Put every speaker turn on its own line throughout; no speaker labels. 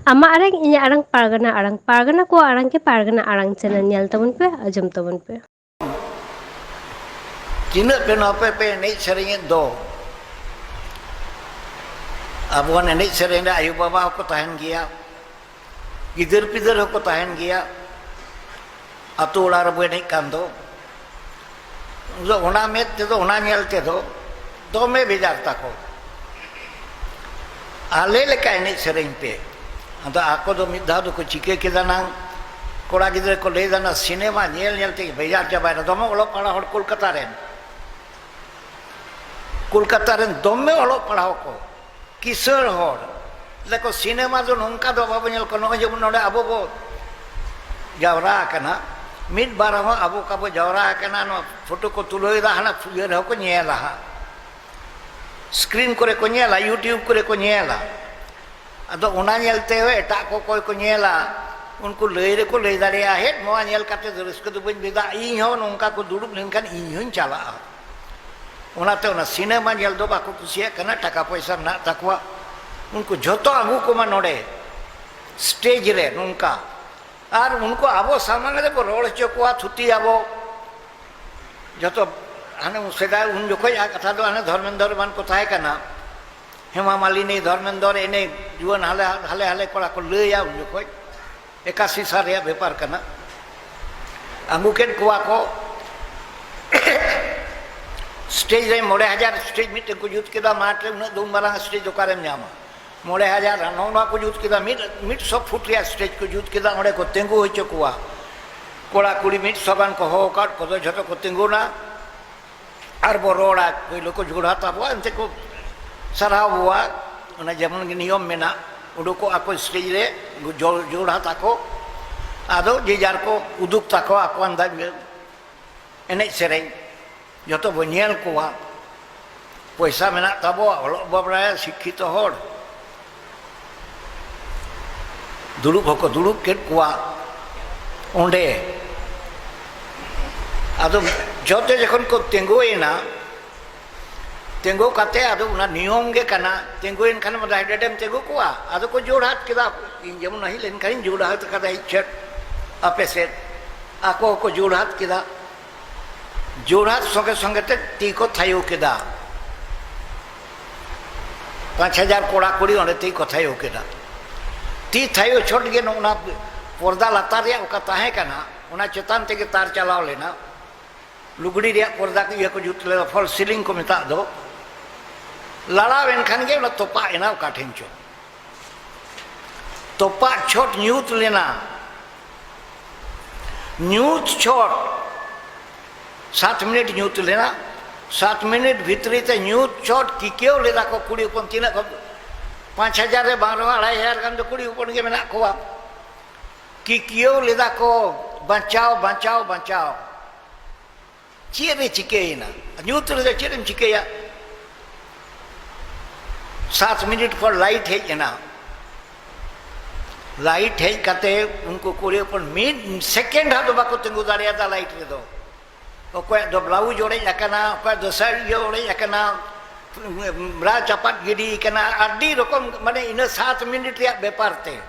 ᱟᱢᱟᱜ ᱟᱲᱟᱝ ᱤᱧᱟᱹᱜ ᱟᱲᱟᱝ ᱯᱟᱨᱜᱟᱱᱟ ᱠᱚᱣᱟᱜ ᱟᱲᱟᱝ ᱠᱮ ᱯᱟᱨᱜᱟᱱᱟ ᱟᱲᱟᱝ ᱪᱮᱱᱮᱞ ᱧᱮᱞ ᱛᱟᱵᱚᱱ ᱯᱮ, ᱟᱸᱡᱚᱢ ᱛᱟᱵᱚᱱ ᱯᱮ᱾
Tina't pinape enej seringin do. Abuan enej sering na ayu baba ko tahan giya. Gidir-pidir ko tahan giya. Ato ular bu enej kando. Ona met te do, ona nyel te do. Dome bejar tako. Ale leka enej sering pe. Anta ako do midha do ko chike kida nang kora gidir ko le dana cinema nyel te bejar jabai na dome olok pala hor Kolkata ren. Kolkata ren dome olok pala ko. Kisar hor. Leko cinema do nongka do babo nyel ko no jebun node abo bo jawra kana. Mid barama abo kabo jawra kana no photo ko tuloi da hana fuyer ko nyela. Screen kore ko nyela, YouTube kore ko nyela. Ado ona nyelte ho eta ko koy ko nyela. Unku lei re ko lei daria het mo nyel kate raska do bin beda ii ho nongka ko dudup lenkan ii hun chala. Onate ona cinema nyel do bako kusia kana taka paisa na takwa. Unku joto agu ko ma node stage re nongka. Ar unko abo samane de rol chokwa thuti abo joto ane seda un jokoi a katha do ane Dharmendra ban ko tahe kana Hema Malini Dharmendra ene juan hale kola ko leya un jokoi 81 sar ya bepar kana amuken kuwa ko stage re 3000 stage mit ko jut keda matre una dum marang stage okare nyama 3000 nona ko jut keda mit 100 foot ya stage ko jut keda ore ko tengu hoicho kuwa kola kuri mit saban ko ho kar ko joto ko tengu na ar borola koi loko jurhat abo ante ko sarah huwa ona jemon niyom mena uduko ako stage re jurhat ako ado jejar ko uduk tako ako anda enek sereng joto bonyel kuwa poisa mena tabo olok babraya sikkito hor duluk hoko duluk ket kuwa onde ado jote jekon ko tengoena tengo kate ado una niyom ge kana tengoen kana mada hedem tengo kuwa ado ko jorhat kida in jemun nahi len kain jorhat kada ichet apeset ako ko jorhat kida jorhat songe songe te ti ko thayo kida 5000 koda kuri onde ti ko thayo kida ti thayo chot ge ona porda latar ya oka tahe kana ona chetan tege tar chalao lena lugdi ria porda ko ye ko jut le fall ceiling ko meta do lala wen khan ge ona topa ena ka thencho topa chot nyut lena nyut chot 7 minute न्यूत लेना 7 minute भीतरी ते न्यूत चोट की क्यों लेना को कुड़ी उपन तीना को 5000 रे 12,500 गन कुड़ी उपन के मेना को की क्यों लेना को बचाओ बचाओ बचाओ चीरे चिकेना न्यूत ले चीरे चिकेया 7 मिनट पर लाइट है ना लाइट है कते उनको कुड़ी उपन मिड सेकंड हा दो बाको तेंगु दारिया दा लाइट रे दो okoi do blau jore yakana okoi do sari jore yakana bra chapat gidi kana adi rokom mane ina 7 minit ya beparte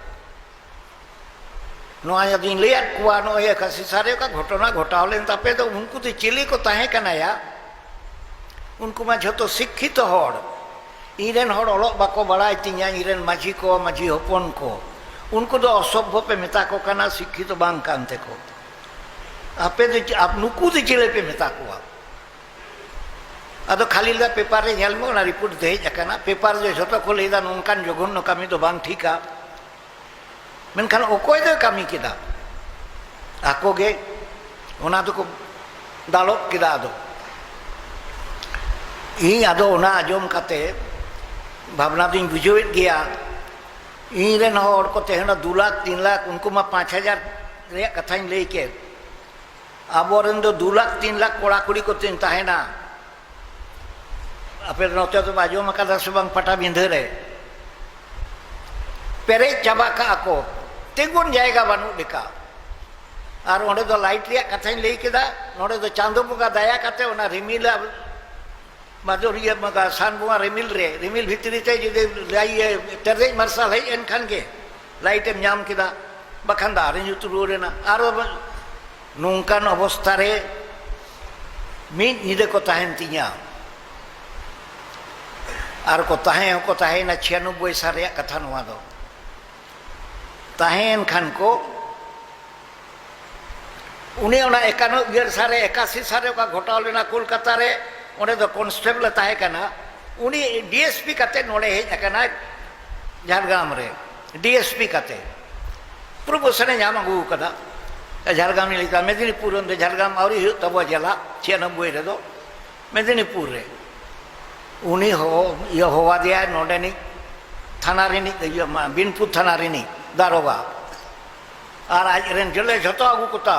no aya din lihat kuwa no ya kasi sare ka ghotona ghotawlen tape do unku te chili ko tahe kana ya unku ma jhoto shikkito hor iren hor olok bako balai tinya iren maji ko maji hopon ko unku do osobho pe meta ko kana shikkito bang kante ko ape de ap nuku de chile pe meta ko ado khali la paper re nyal mo na report de jakana paper je joto ko leida nonkan jogonno kami do bang thika menkan okoy de kami kida ako ge ona do ko dalok kida ado I ado ona ajom kate bhabna din bujhoet gaya I ren hor ko tehna 2 lakh 3 lakh unku ma 5000 re kathain lei ke aboren do 2 lakh 3 lakh koda kuri ko tin tahena apel note to bajo maka sebang pata bindere pere chaba ka ako tengun jayega banu deka ar onde do light ria kathain lei keda node do chando bunga daya kate ona rimila maduriya maga san bunga rimil re rimil bhitri te jide lai terre marsal hai en khan ge लाइट एम नाम किदा बखान दा आरे जुत रुरेना आरो नोंकान अवस्था रे मीद निदे को ताहेन तिया आर को ताहेना 96 साल रे कथा नोवा दो ताहेन खान को उनी ओना 91 साल रे 81 साल रे का घोटाव लेना कोलकाता रे ओने दो कांस्टेबल ताहे कना उनी डीएसपी कते नोडे हेज अकना झारग्राम रे डीएसपी कते प्रमोशन नाम अगू कदा झारग्राम लिखा मेदिनीपुर झारग्राम आवरी तब जिला 96 रे दो मेदिनीपुर रे उनी हो ये होवा दिया नोडेनी थाना रिनी बिनपुर थाना रिनी दारोगा और आज रेन जले जतो अगू कोता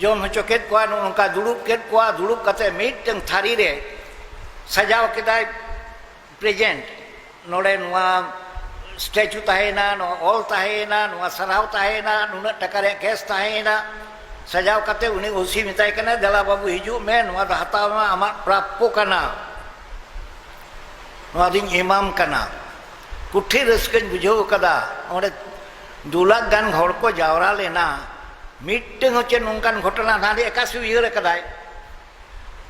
जम हचो केत को उनका दुड़ुब कते मीटंग थारी रे सजाव केदाय प्रेजेंट नोडे नुआ स्टैचू ताहेना नो ऑल ताहेना नुआ सराव ताहेना नुना टका रे केस ताहेना सजाव कते उनी ओसी मिताय कना दला बाबू हिजू में नुआ हतावा आमा प्राप्पो कना नुआ दिन इमाम कना कुठी रस्कन बुझो कदा ओडे 2 लाख गान हर को जावरा लेना मीटिंग होचे नोंकान घटना नादे 81 उयहर कदाय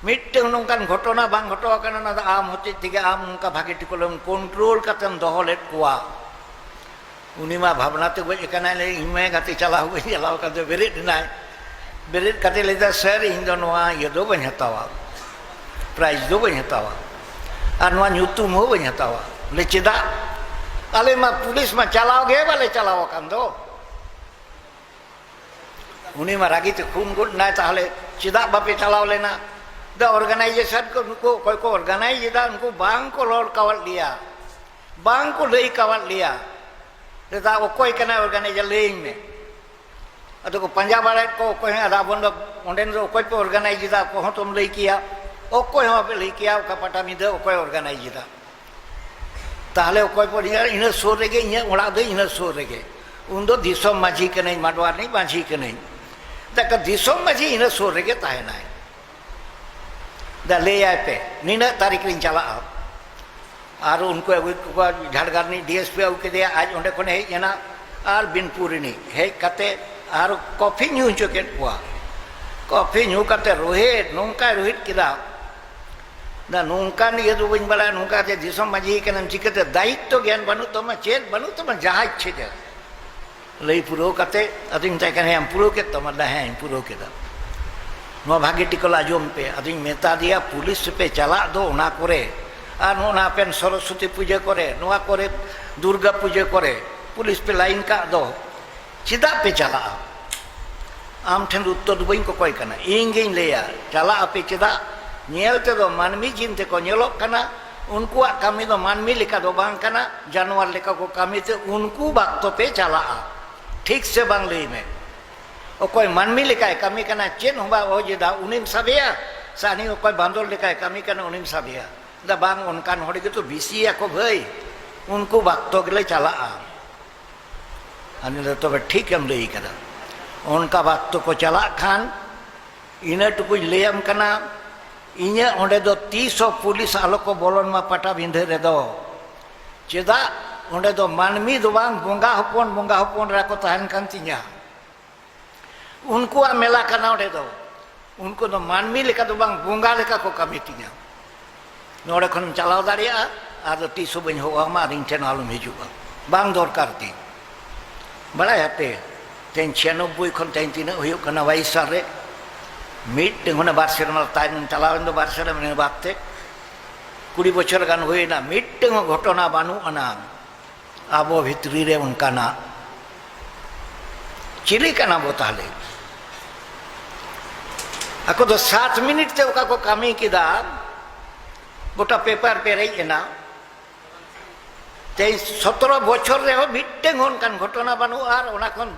मीटिंग नोंकान घटना बांग घटो कना ना आम होचे तिगे आम उनका भागे टिकोलम कंट्रोल कतम दोहले कुआ उनी मा भावना ते गज कना ले इमे गति चलाव गई चलाव कते बेरेट नाय बेरेट कते लेदा सर इन दो नोआ ये दो बन हतावा प्राइज दो बन हतावा और नोआ न्यूतुम हो बन हतावा ले चेदा आले मा पुलिस मा चलाव गे वाले चलाव कान दो उनी मा रागी ते खून गुड ना ताहले चेदा बापे चलाव लेना द ऑर्गेनाइजेशन को उनको कोई को ऑर्गेनाइज दा उनको बांग को लॉर्ड कवर लिया बांग को लई कवर लिया दा कोई कना ऑर्गेनाइजर लेइन में अतो को पंजाब वाले को कोई आदा बंद ओंडेन रो कोई पे ऑर्गेनाइज दा को तुम लई किया ओ कोई हो पे लई किया का पटा मिदे ओ कोई ऑर्गेनाइज दा ताहले कोई पर इन सोर रेगे इन ओड़ा दे इन सोर रेगे उन दो दिसोम माझी के नहीं माडवार नहीं माझी के नहीं तक दिसोम माझी इन सोर रेगे ताहेना है दा ले आए पे नीना तारीख रिन चला और उनको झाड़गारनी डीएसपी आउ के दिया आज ओंडे कोने हे जना और बिनपुरनी हे कते और कॉफी न्यू चोकेट कुआ कॉफी न्यू कते रोहित नोंका रोहित किदा दा नोंका ये दो बन बला नोंका ते दिसम माझी के नाम चिकते दायित्व ज्ञान बनू तो मैं चेत बनू तो मैं जहाज छे दे लई पुरो कते अदिन ते कने हम पुरो के तम दा है पुरो के दा नो भागे टिकला जोम पे अदिन मेता दिया पुलिस पे चला दो ना करे और नोना पेन सरस्वती पूजा करे नोआ करे दुर्गा पूजा करे पुलिस पे लाइन का दो चिदा पे चला आम ठन उत्तर दुबई को कोई कना इंगे लेया चला पे चिदा नेलते दो मानमी जिनते को नेलो कना उनको कमी दो मानमी लेका दो बांग कना जानवर लेका को कमी ते उनको बात पे चला ठीक से बांग लई में ओ कोई मानमी लेका कमी कना चेन होबा ओ जिदा उनिम साबिया सानी ओ कोई बांदोल लेका कमी कना उनिम साबिया दा बांग उनकान होड़ी के तो बिसिया को भाई उनको बात गले चला अनिल तो ठीक हम लई कदा उनका बात को चला खान इना टुकु लेयम कना इने ओंडे दो 300 पुलिस आलो को बोलन मा पटा बिंधे रे दो चेदा ओंडे दो मानमी दो बांग बोंगा हपन रा को तहन कान तिया उनको आ मेला कना ओंडे दो उनको दो मानमी लेका दो बांग बोंगा लेका को कमी तिया नोडे खन चलाव दाड़िया आदो 300 बन होआ मा रिंग ठेन आलम हिजुगा बांग दरकार ती बड़ा हते तेन 96 खन तेन तिना हुयो कना 22 साल रे मीटिंग होने बार सेरमा तायन चलावन दो बार सेरमा ने बातते 20 बछर गान होइना मीटिंग घटना बानु अना आबो भितरी रे उनका ना चिली कना बोताले ako do 7 मिनट ते ओका को कमी किदा गोटा पेपर पे रही ना ते 17 बछर रे हो मीटिंग होन कान घटना बानु आर ओना खन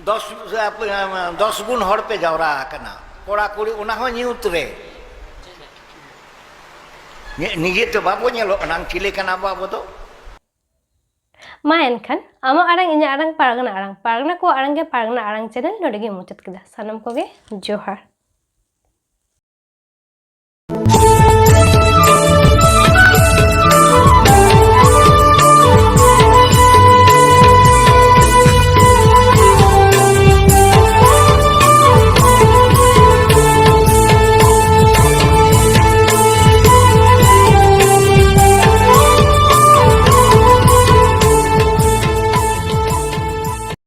10 गुण हड़ पे जावरा कना कोड़ा कुड़ी उना हो न्यूत रे निजे तो बाबो नेलो अनांग चिले कना बाबो तो
मा एनखान आमा आरंग इnya आरंग पारगना को आरंग के पारगना आरंग चैनल नोडे गे मुचात किदा सानम को गे जोहार।